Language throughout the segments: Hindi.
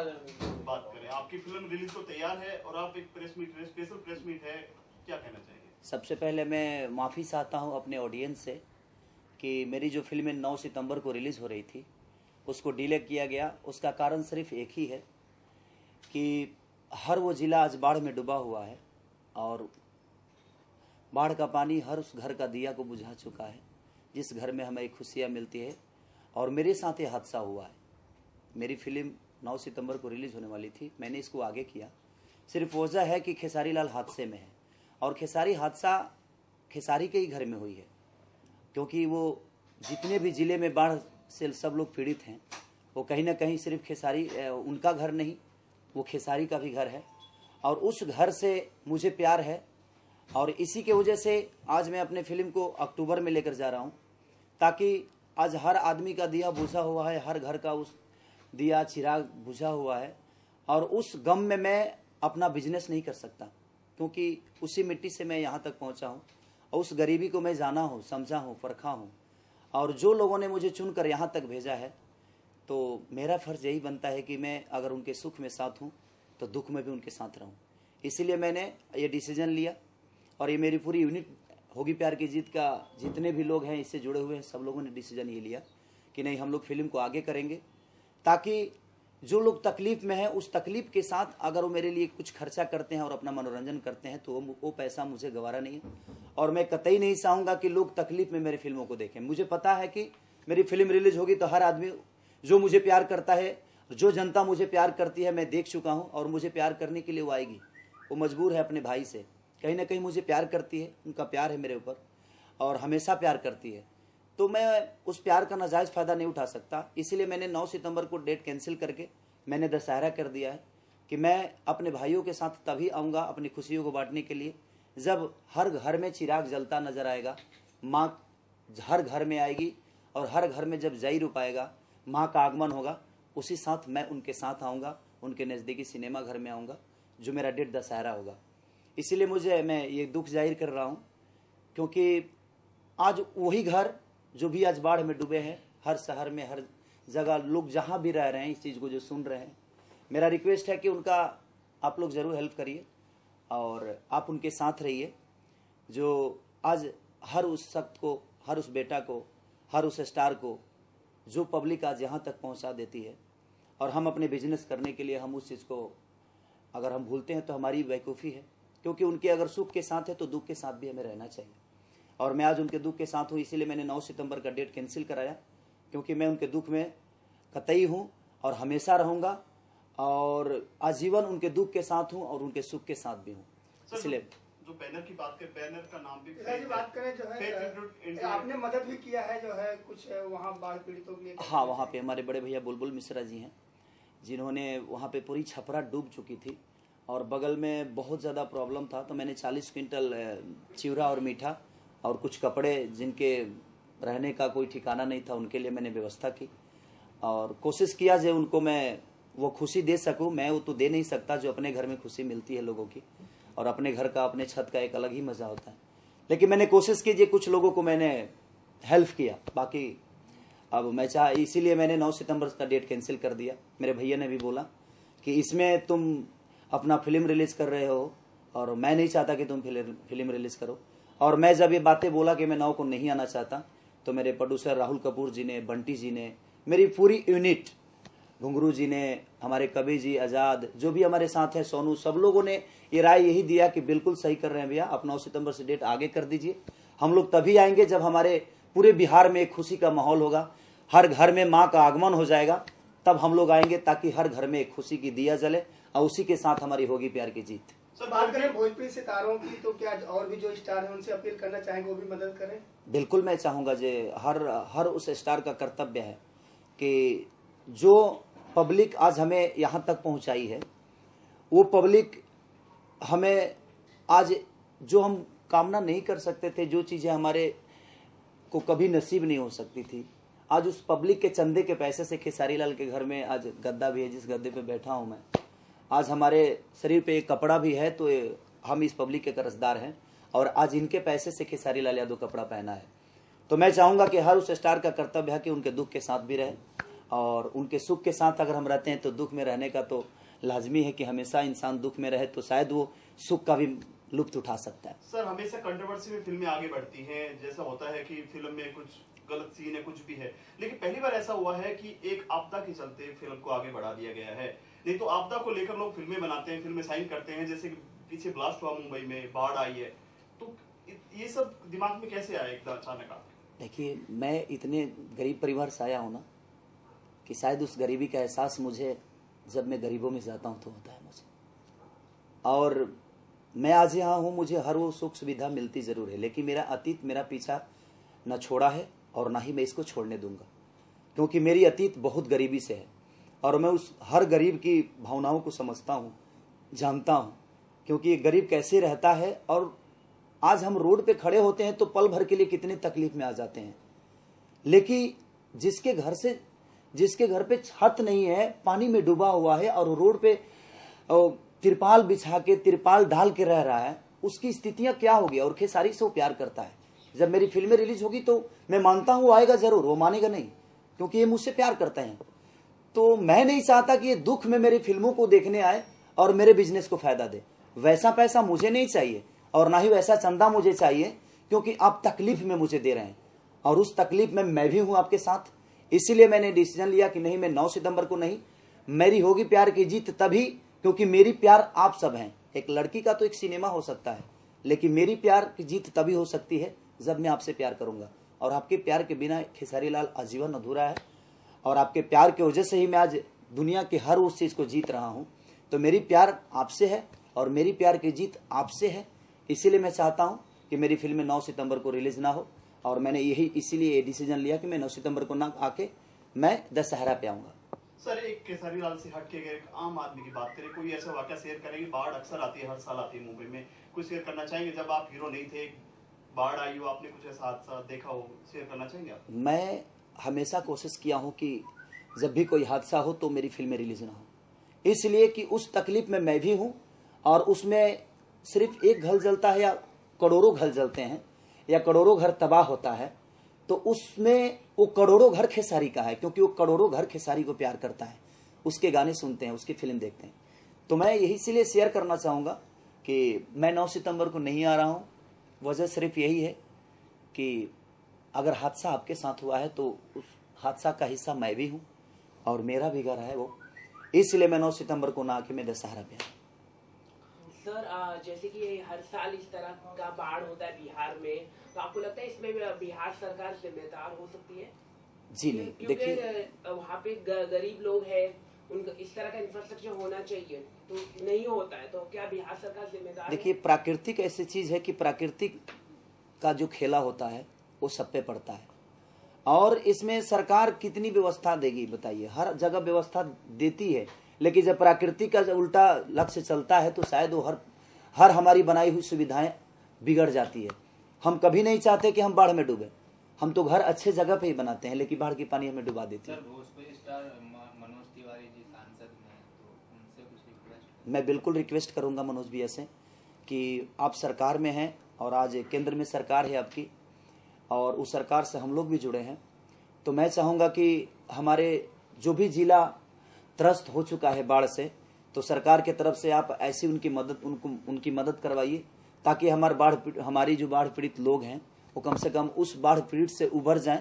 बात करें, आपकी फिल्म रिलीज तो तैयार है और आप एक press meet, special press meet है, क्या कहना चाहिए? सबसे पहले मैं माफ़ी चाहता हूं अपने ऑडियंस से कि मेरी जो फिल्म 9 सितंबर को रिलीज़ हो रही थी उसको डिले किया गया। उसका कारण सिर्फ एक ही है कि हर वो ज़िला आज बाढ़ में डूबा हुआ है और बाढ़ का पानी हर उस घर का दिया को बुझा चुका है जिस घर में हमें खुशियाँ मिलती है। और मेरे साथ ये हादसा हुआ है। मेरी फिल्म 9 सितंबर को रिलीज़ होने वाली थी, मैंने इसको आगे किया। सिर्फ वजह है कि खेसारी लाल हादसे में है और खेसारी हादसा खेसारी के ही घर में हुई है, क्योंकि वो जितने भी ज़िले में बाढ़ से सब लोग पीड़ित हैं वो कहीं ना कहीं सिर्फ खेसारी उनका घर नहीं, वो खेसारी का भी घर है और उस घर से मुझे प्यार है। और इसी के वजह से आज मैं अपने फिल्म को अक्टूबर में लेकर जा रहा हूँ, ताकि आज हर आदमी का दिया बुझा हुआ है, हर घर का उस दिया चिराग बुझा हुआ है और उस गम में मैं अपना बिजनेस नहीं कर सकता, क्योंकि उसी मिट्टी से मैं यहाँ तक पहुँचा हूँ और उस गरीबी को मैं जाना हूँ, समझा हूँ, परखा हूँ। और जो लोगों ने मुझे चुनकर यहाँ तक भेजा है तो मेरा फ़र्ज़ यही बनता है कि मैं अगर उनके सुख में साथ हूँ तो दुख में भी उनके साथ रहूँ। इसीलिए मैंने ये डिसीजन लिया और ये मेरी पूरी यूनिट होगी प्यार की जीत का जितने भी लोग हैं इससे जुड़े हुए हैं, सब लोगों ने डिसीजन ये लिया कि नहीं, हम लोग फिल्म को आगे करेंगे, ताकि जो लोग तकलीफ़ में हैं उस तकलीफ़ के साथ अगर वो मेरे लिए कुछ खर्चा करते हैं और अपना मनोरंजन करते हैं तो वो पैसा मुझे गवारा नहीं है। और मैं कतई नहीं चाहूँगा कि लोग तकलीफ़ में मेरी फिल्मों को देखें। मुझे पता है कि मेरी फिल्म रिलीज़ होगी तो हर आदमी जो मुझे प्यार करता है, जो जनता मुझे प्यार करती है, मैं देख चुका हूँ और मुझे प्यार करने के लिए वो आएगी। वो मजबूर है अपने भाई से, कहीं ना कहीं मुझे प्यार करती है, उनका प्यार है मेरे ऊपर और हमेशा प्यार करती है, तो मैं उस प्यार का नाजायज़ फ़ायदा नहीं उठा सकता। इसीलिए मैंने 9 सितंबर को डेट कैंसिल करके मैंने दशहरा कर दिया है कि मैं अपने भाइयों के साथ तभी आऊँगा अपनी खुशियों को बांटने के लिए जब हर घर में चिराग जलता नज़र आएगा, माँ हर घर में आएगी और हर घर में जब जई रूप आएगा, माँ का आगमन होगा, उसी साथ मैं उनके साथ आऊँगा, उनके नज़दीकी सिनेमा घर में आऊँगा, जो मेरा डेट दशहरा होगा। इसीलिए मैं ये दुख जाहिर कर रहा हूँ, क्योंकि आज वही घर जो भी आज बाढ़ में डूबे हैं, हर शहर में हर जगह लोग जहाँ भी रह रहे हैं, इस चीज़ को जो सुन रहे हैं, मेरा रिक्वेस्ट है कि उनका आप लोग ज़रूर हेल्प करिए और आप उनके साथ रहिए। जो आज हर उस शख्स को, हर उस बेटा को, हर उस स्टार को जो पब्लिक आज यहाँ तक पहुँचा देती है, और हम अपने बिजनेस करने के लिए हम उस चीज़ को अगर हम भूलते हैं तो हमारी बेवकूफ़ी है, क्योंकि उनके अगर सुख के साथ है तो दुख के साथ भी हमें रहना चाहिए। और मैं आज उनके दुख के साथ हूँ, इसीलिए मैंने 9 सितंबर का डेट कैंसिल कराया, क्योंकि मैं उनके दुख में कतई हूँ और हमेशा रहूँगा और आजीवन उनके दुख के साथ हूँ और उनके सुख के साथ भी हूँ। इसलिए जो बैनर की बात करें, बैनर का नाम भी बात करें, जो है आपने मदद भी किया है, जो है कुछ वहाँ बाढ़ पीड़ितों के लिए। हाँ, वहाँ पे हमारे बड़े भैया बुलबुल मिश्रा जी हैं, जिन्होंने वहाँ पे पूरी छपरा डूब चुकी थी और बगल में बहुत ज़्यादा प्रॉब्लम था, तो मैंने 40 क्विंटल चिवड़ा और मीठा और कुछ कपड़े जिनके रहने का कोई ठिकाना नहीं था उनके लिए मैंने व्यवस्था की और कोशिश किया जो उनको मैं वो खुशी दे सकूं। मैं वो तो दे नहीं सकता जो अपने घर में खुशी मिलती है लोगों की, और अपने घर का, अपने छत का एक अलग ही मज़ा होता है, लेकिन मैंने कोशिश की जो कुछ लोगों को मैंने हेल्प किया। बाकी अब मैं इसीलिए मैंने 9 सितंबर का डेट कैंसिल कर दिया। मेरे भैया ने भी बोला कि इसमें तुम अपना फिल्म रिलीज़ कर रहे हो और मैं नहीं चाहता कि तुम फिल्म रिलीज़ करो। और मैं जब ये बातें बोला कि मैं 9 को नहीं आना चाहता, तो मेरे प्रोड्यूसर राहुल कपूर जी ने, बंटी जी ने, मेरी पूरी यूनिट, घुंगरू जी ने, हमारे कवि जी, आज़ाद, जो भी हमारे साथ हैं, सोनू, सब लोगों ने ये राय यही दिया कि बिल्कुल सही कर रहे हैं भैया, आप 9 सितंबर से डेट आगे कर दीजिए। हम लोग तभी आएंगे जब हमारे पूरे बिहार में एक खुशी का माहौल होगा, हर घर में माँ का आगमन हो जाएगा, तब हम लोग आएंगे, ताकि हर घर में एक खुशी की दिया जले और उसी के साथ हमारी होगी प्यार की जीत। सर, बात करें भोजपुरी सितारों की, तो क्या और भी जो स्टार हैं उनसे अपील करना चाहेंगे वो भी मदद करें? बिल्कुल, मैं चाहूँगा जे हर उस स्टार का कर्तव्य है कि जो पब्लिक आज हमें यहाँ तक पहुँचाई है, वो पब्लिक हमें आज जो हम कामना नहीं कर सकते थे, जो चीज़ें हमारे को कभी नसीब नहीं हो सकती थी, आज उस पब्लिक के चंदे के पैसे से खेसारी लाल के घर में आज गद्दा भी है, जिस गद्दे पे बैठा हूँ मैं, आज हमारे शरीर पे एक कपड़ा भी है, तो हम इस पब्लिक के कर्जदार हैं और आज इनके पैसे से खेसारी लाल यादव कपड़ा पहना है। तो मैं चाहूँगा कि हर उस स्टार का कर्तव्य है कि उनके दुख के साथ भी रहे और उनके सुख के साथ अगर हम रहते हैं तो दुख में रहने का तो लाजमी है कि हमेशा इंसान दुख में रहे तो शायद वो सुख का भी लुत्फ उठा सकता है। सर, हमेशा कंट्रोवर्सी में फिल्में आगे बढ़ती हैं, जैसा होता है कि फिल्म में कुछ गलत सीन है, कुछ भी है, लेकिन पहली बार ऐसा हुआ है कि एक आपदा के चलते फिल्म को आगे बढ़ा दिया गया है। नहीं तो आपदा को लेकर लोग फिल्में बनाते हैं, फिल्में साइन करते हैं, जैसे कि पीछे ब्लास्ट हुआ मुंबई में, बाढ़ आई है, तो ये सब दिमाग में कैसे आया एकदम अचानक? देखिए, मैं इतने गरीब परिवार से आया हूँ ना कि शायद उस गरीबी का एहसास मुझे जब मैं गरीबों में जाता हूँ तो होता है मुझे। और मैं आज यहाँ हूँ, मुझे हर वो सुख सुविधा मिलती ज़रूर है, लेकिन मेरा अतीत मेरा पीछा न छोड़ा है और ना ही मैं इसको छोड़ने दूंगा, क्योंकि मेरी अतीत बहुत गरीबी से है और मैं उस हर गरीब की भावनाओं को समझता हूँ, जानता हूँ, क्योंकि ये गरीब कैसे रहता है। और आज हम रोड पे खड़े होते हैं तो पल भर के लिए कितनी तकलीफ में आ जाते हैं, लेकिन जिसके घर पे छत नहीं है, पानी में डूबा हुआ है और रोड पे तिरपाल बिछा के तिरपाल डाल के रह रहा है, उसकी स्थितियां क्या होगी। और खेसारी से वो प्यार करता है। जब मेरी फिल्में रिलीज होगी तो मैं मानता हूं वो आएगा जरूर, वो मानेगा नहीं, क्योंकि ये मुझसे प्यार करते हैं। तो मैं नहीं चाहता कि ये दुख में मेरी फिल्मों को देखने आए और मेरे बिजनेस को फायदा दे। वैसा पैसा मुझे नहीं चाहिए और ना ही वैसा चंदा मुझे चाहिए, क्योंकि आप तकलीफ में मुझे दे रहे हैं और उस तकलीफ में मैं भी हूं आपके साथ। इसीलिए मैंने डिसीजन लिया कि नहीं, मैं 9 सितंबर को नहीं, मेरी होगी प्यार की जीत तभी, क्योंकि मेरी प्यार आप सब हैं। एक लड़की का तो एक सिनेमा हो सकता है, लेकिन मेरी प्यार की जीत तभी हो सकती है जब मैं आपसे प्यार करूंगा। और आपके प्यार के बिना खेसारी लाल आजीवन अधूरा है, और आपके प्यार की वजह से ही मैं आज दुनिया के हर उस चीज को जीत रहा हूं। तो मेरी प्यार आपसे है और मेरी प्यार की जीत आपसे है। इसीलिए मैं चाहता हूं कि मेरी फिल्म 9 सितंबर को रिलीज ना हो, और मैंने इसीलिए ये डिसीजन लिया कि मैं 9 सितंबर को ना आके मैं दशहरा पे आऊंगा। सर, एक खेसारी लाल से हट के अगर एक आम आदमी की बात करें, कोई ऐसा वाकया शेयर करेंगे? बाढ़ अक्सर आती है, हर साल आती है मुंबई में, कुछ शेयर करना चाहेंगे? जब आप हीरो नहीं थे, बाढ़ आई हो, आपने कुछ ऐसा हादसा देखा हो, शेयर करना चाहेंगे आप? मैं हमेशा कोशिश किया हूं कि जब भी कोई हादसा हो तो मेरी फिल्में रिलीज ना हो, इसलिए कि उस तकलीफ में मैं भी हूं, और उसमें सिर्फ एक घर जलता है या करोड़ों घर जलते हैं या करोड़ों घर तबाह होता है, तो उसमें वो करोड़ों घर खेसारी का है, क्योंकि वो करोड़ों घर खेसारी को प्यार करता है, उसके गाने सुनते हैं, उसकी फिल्म देखते हैं। तो मैं यही इसीलिए शेयर करना चाहूँगा कि मैं 9 सितंबर को नहीं आ रहा हूँ। वजह सिर्फ यही है कि अगर हादसा आपके साथ हुआ है तो उस हादसा का हिस्सा मैं भी हूँ और मेरा भी घर है वो, इसलिए मैं 9 सितंबर को ना आके मैं दशहरा पे आया। सर, जैसे कि हर साल इस तरह का बाढ़ होता है बिहार में, तो आपको लगता है इसमें बिहार सरकार जिम्मेदार हो सकती है? जी नहीं, क्योंकि वहाँ पे गरीब लोग हैं, उनका इस तरह का इंफ्रास्ट्रक्चर होना चाहिए, तो नहीं होता है, तो क्या बिहार सरकार जिम्मेदार है? देखिए, प्राकृतिक ऐसी चीज है कि प्राकृतिक का जो खेला होता है वो सब पे पड़ता है, और इसमें सरकार कितनी व्यवस्था देगी बताइए? हर जगह व्यवस्था देती है, लेकिन जब प्राकृतिक का उल्टा लक्ष्य चलता है तो शायद वो हर हमारी बनाई हुई सुविधाएं बिगड़ जाती है। हम कभी नहीं चाहते कि हम बाढ़ में डूबे, हम तो घर अच्छे जगह पे ही बनाते हैं, लेकिन बाढ़ की पानी हमें डुबा देती है। मनोज तिवारी जी सांसद हैं, तो उनसे कुछ रिक्वेस्ट? मैं बिल्कुल रिक्वेस्ट करूंगा मनोज भैया से कि आप सरकार में हैं और आज केंद्र में सरकार है आपकी, और उस सरकार से हम लोग भी जुड़े हैं, तो मैं चाहूँगा कि हमारे जो भी जिला त्रस्त हो चुका है बाढ़ से, तो सरकार के तरफ से आप ऐसी उनकी मदद करवाइए, ताकि हमारी जो बाढ़ पीड़ित लोग हैं वो कम से कम उस बाढ़ पीड़ित से उभर जाएं।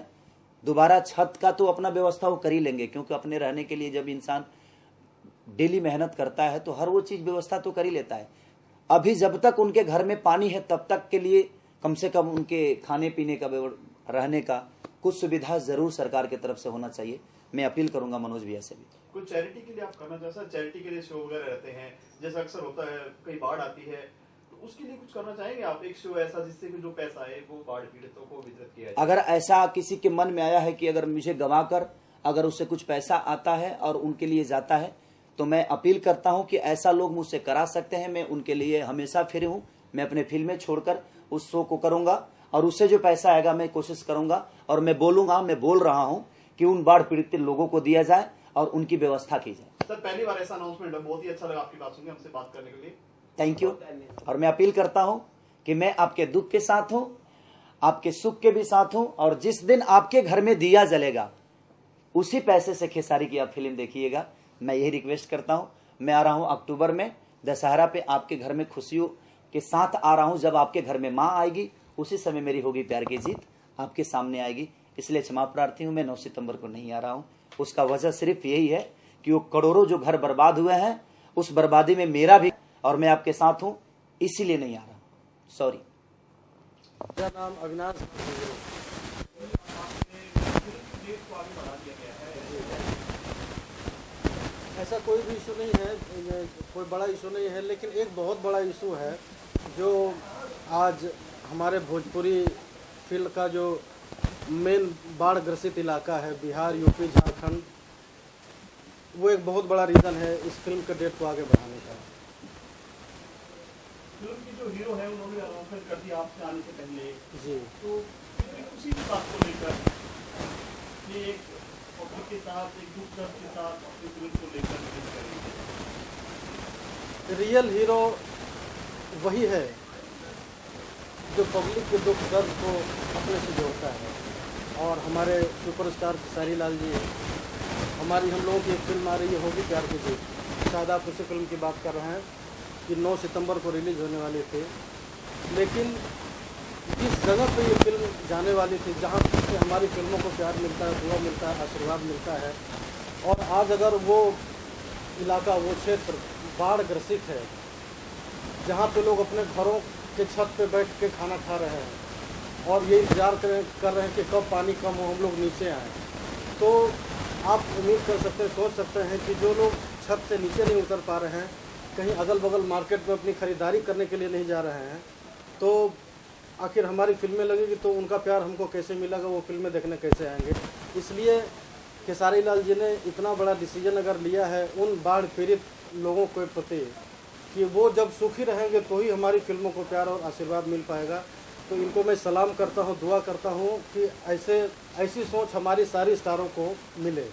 दोबारा छत का तो अपना व्यवस्था वो कर ही लेंगे, क्योंकि अपने रहने के लिए जब इंसान डेली मेहनत करता है तो हर वो चीज व्यवस्था तो कर ही लेता है। अभी जब तक उनके घर में पानी है तब तक के लिए कम से कम उनके खाने पीने का, रहने का कुछ सुविधा जरूर सरकार की तरफ से होना चाहिए। मैं अपील करूंगा मनोज भैया से भी। कुछ चैरिटी के लिए आप करना चाहते हैं? चैरिटी के लिए शो वगैरह रहते हैं, जैसा अक्सर होता है, कई बाढ़ आती है, तो उसके लिए कुछ करना चाहेंगे आप? एक शो ऐसा जिससे कि जो पैसा है वो बाढ़ पीड़ितों को वितरित किया जाए। अगर ऐसा किसी के मन में आया है कि अगर मुझे गवा कर अगर उससे कुछ पैसा आता है और उनके लिए जाता है, तो मैं अपील करता हूं कि ऐसा लोग मुझसे करा सकते हैं। मैं उनके लिए हमेशा फ्री हूं। मैं अपने फिल्में छोड़कर उस शो को करूंगा, और उससे जो पैसा आएगा मैं कोशिश करूंगा और मैं बोल रहा हूं कि उन बाढ़ पीड़ित लोगों को दिया जाए और उनकी व्यवस्था की जाए। सर, पहली बार ऐसा अनाउंसमेंट है, बहुत ही अच्छा लगा आपकी बात सुनकर, हमसे बात करने के लिए थैंक यू। और मैं अपील करता हूं कि मैं आपके दुख के साथ हूं, आपके सुख के भी साथ हूं, और जिस दिन आपके घर में दिया जलेगा उसी पैसे से खेसारी की आप फिल्म देखिएगा। मैं यही रिक्वेस्ट करता हूँ। मैं आ रहा हूँ अक्टूबर में, दशहरा पे आपके घर में खुशियों के साथ आ रहा हूँ। जब आपके घर में माँ आएगी उसी समय मेरी होगी प्यार की जीत, आपके सामने आएगी। इसलिए क्षमा प्रार्थी हूँ, मैं 9 सितंबर को नहीं आ रहा हूँ। उसका वजह सिर्फ यही है कि वो करोड़ों जो घर बर्बाद हुए हैं उस बर्बादी में मेरा भी, और मैं आपके साथ हूँ, इसीलिए नहीं आ रहा हूँ। सॉरी। मेरा नाम अविनाश। ऐसा कोई भी इशू नहीं है, कोई बड़ा इशू नहीं है, लेकिन एक बहुत बड़ा इशू है जो आज हमारे भोजपुरी फील्ड का जो मेन बाढ़ ग्रसित इलाका है, बिहार, यूपी, झारखंड, वो एक बहुत बड़ा रीज़न है इस फिल्म के डेट को आगे बढ़ाने का। फिल्म की जो हीरो है उन्होंने अनाउंसमेंट कर दिया आपसे आने से पहले जी, तो कितनी खुशी की बात को लेकर ये एक पब्लिक के साथ एक दुख दर्द के साथ अपनी फिल्म को लेकर रिलीज करेंगे। रियल हीरो वही है जो पब्लिक के दुख दर्द को अपने से जोड़ता है, और हमारे सुपरस्टार खेसारी लाल जी, हमारी हम लोगों की एक फिल्म आ रही है होगी प्यार की जीत। शायद आप उसी फिल्म की बात कर रहे हैं कि 9 सितंबर को रिलीज़ होने वाली थी, लेकिन जिस जगह पे ये फिल्म जाने वाली थी, जहाँ से हमारी फिल्मों को प्यार मिलता है, दुआ मिलता है, आशीर्वाद मिलता है, और आज अगर वो इलाका, वो क्षेत्र बाढ़ ग्रसित है, जहाँ पे लोग अपने घरों के छत पे बैठ के खाना खा रहे हैं और ये इंतज़ार कर रहे हैं कि कब पानी कम हो, हम लोग नीचे आएँ, तो आप उम्मीद कर सकते हैं, सोच सकते हैं कि जो लोग छत से नीचे नहीं उतर पा रहे हैं, कहीं अगल बगल मार्केट में अपनी ख़रीदारी करने के लिए नहीं जा रहे हैं, तो आखिर हमारी फिल्में लगेगी तो उनका प्यार हमको कैसे मिलेगा, वो फिल्में देखने कैसे आएंगे। इसलिए खेसारी लाल जी ने इतना बड़ा डिसीजन अगर लिया है उन बाढ़ पीड़ित लोगों के प्रति कि वो जब सुखी रहेंगे तो ही हमारी फिल्मों को प्यार और आशीर्वाद मिल पाएगा। तो इनको मैं सलाम करता हूँ, दुआ करता हूँ कि ऐसी सोच हमारी सारी स्टारों को मिले।